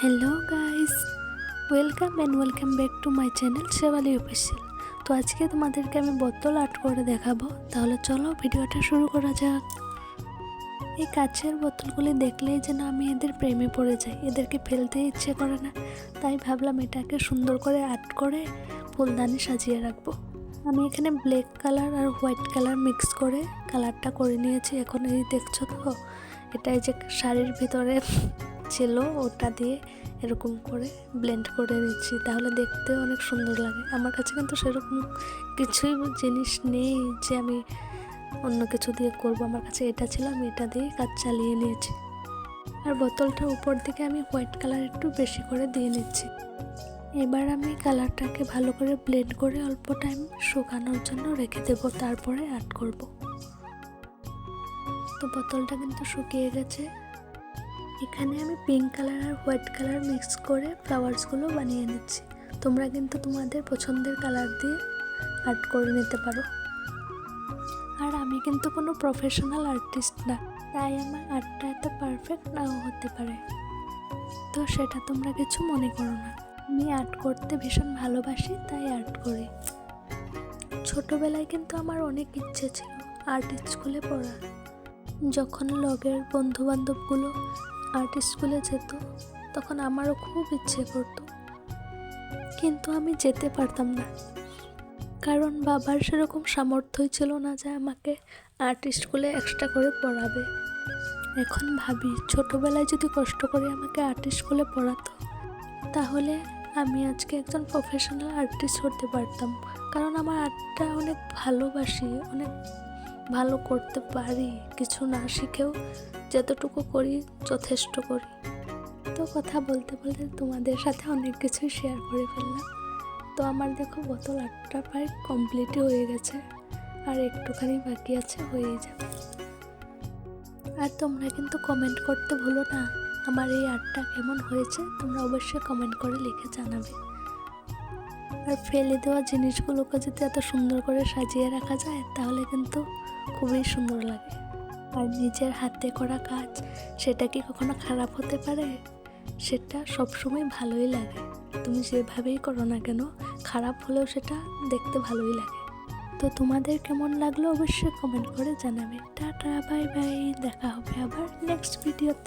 Hello guys, welcome back to my channel Shefali official. তো আজকে তোমাদেরকে আমি বোতল আর্ট করে দেখাবো। তাহলে চলো ভিডিওটা শুরু করা যাক। এই কাচের বোতলগুলি দেখলেই যেন আমি এদের প্রেমে পড়ে যাই, এদেরকে ফেলতে ইচ্ছে করে না। তাই ভাবলাম এটাকে সুন্দর করে আর্ট করে ফুলদানি সাজিয়ে রাখবো। আমি এখানে ব্ল্যাক কালার আর হোয়াইট কালার মিক্স করে কালারটা করে নিয়েছি। এখন এই দেখছো তো, এটাই যে শাড়ির ভিতরে ছিল ওটা দিয়ে এরকম করে ব্লেন্ড করে নিচ্ছি, তাহলে দেখতে অনেক সুন্দর লাগে। আমার কাছে কিন্তু সেরকম কিছুই জিনিস নেই যে আমি অন্য কিছু দিয়ে করব। আমার কাছে এটা ছিল, আমি এটা দিয়ে কাজ চালিয়ে নিয়েছি। আর বোতলটার উপর দিকে আমি হোয়াইট কালার একটু বেশি করে দিয়ে নিচ্ছি। এবার আমি কালারটাকে ভালো করে ব্লেন্ড করে অল্প টাইম শুকানোর জন্য রেখে দেব, তারপরে আর্ট করব। তো বোতলটা কিন্তু শুকিয়ে গেছে। এখানে আমি পিঙ্ক কালার আর হোয়াইট কালার মিক্স করে ফ্লাওয়ার্সগুলো বানিয়ে নিচ্ছি। তোমরা কিন্তু তোমাদের পছন্দের কালার দিয়ে আর্ট করে নিতে পারো। আর আমি কিন্তু কোনো প্রফেশনাল আর্টিস্ট না, তাই আমার আর্টটা এত পারফেক্ট নাও হতে পারে, তো সেটা তোমরা কিছু মনে করো না। আমি আর্ট করতে ভীষণ ভালোবাসি, তাই আর্ট করি। ছোটোবেলায় কিন্তু আমার অনেক ইচ্ছে ছিল আর্ট স্কুলে পড়ার। যখন লগের বন্ধুবান্ধবগুলো আর্ট স্কুলে যেত তখন আমারও খুব ইচ্ছে করতো, কিন্তু আমি যেতে পারতাম না, কারণ বাবার সেরকম সামর্থ্যই ছিল না যে আমাকে আর্ট স্কুলে এক্সট্রা করে পড়াবে। এখন ভাবি, ছোটোবেলায় যদি কষ্ট করে আমাকে আর্ট স্কুলে পড়াতো তাহলে আমি আজকে একজন প্রফেশনাল আর্টিস্ট হতে পারতাম। কারণ আমার আর্টটা অনেক ভালোবাসি, অনেক ভালো করতে পারি, কিছু না শিখেও যতটুকু করি যথেষ্ট করি। তো কথা বলতে বলতে তোমাদের সাথে অনেক কিছুই শেয়ার করে ফেললাম। তো আমার দেখো বোতল আর্টটা প্রায় কমপ্লিটই হয়ে গেছে, আর একটুখানি বাকি আছে, হয়েই যাবে। আর তোমরা কিন্তু কমেন্ট করতে ভুলো না আমার এই আর্টটা কেমন হয়েছে, তোমরা অবশ্যই কমেন্ট করে লিখে জানাবে। আর ফেলে দেওয়া জিনিসগুলোকে যদি এত সুন্দর করে সাজিয়ে রাখা যায় তাহলে কিন্তু খুবই সুন্দর লাগে। আর নিজের হাতে করা কাজ, সেটা কি কখনো খারাপ হতে পারে? সেটা সবসময় ভালোই লাগে। তুমি যেভাবেই করো না কেন, খারাপ হলেও সেটা দেখতে ভালোই লাগে। তো তোমাদের কেমন লাগলো অবশ্যই কমেন্ট করে জানাবে। টাটা, বাই বাই, দেখা হবে আবার নেক্সট ভিডিওতে।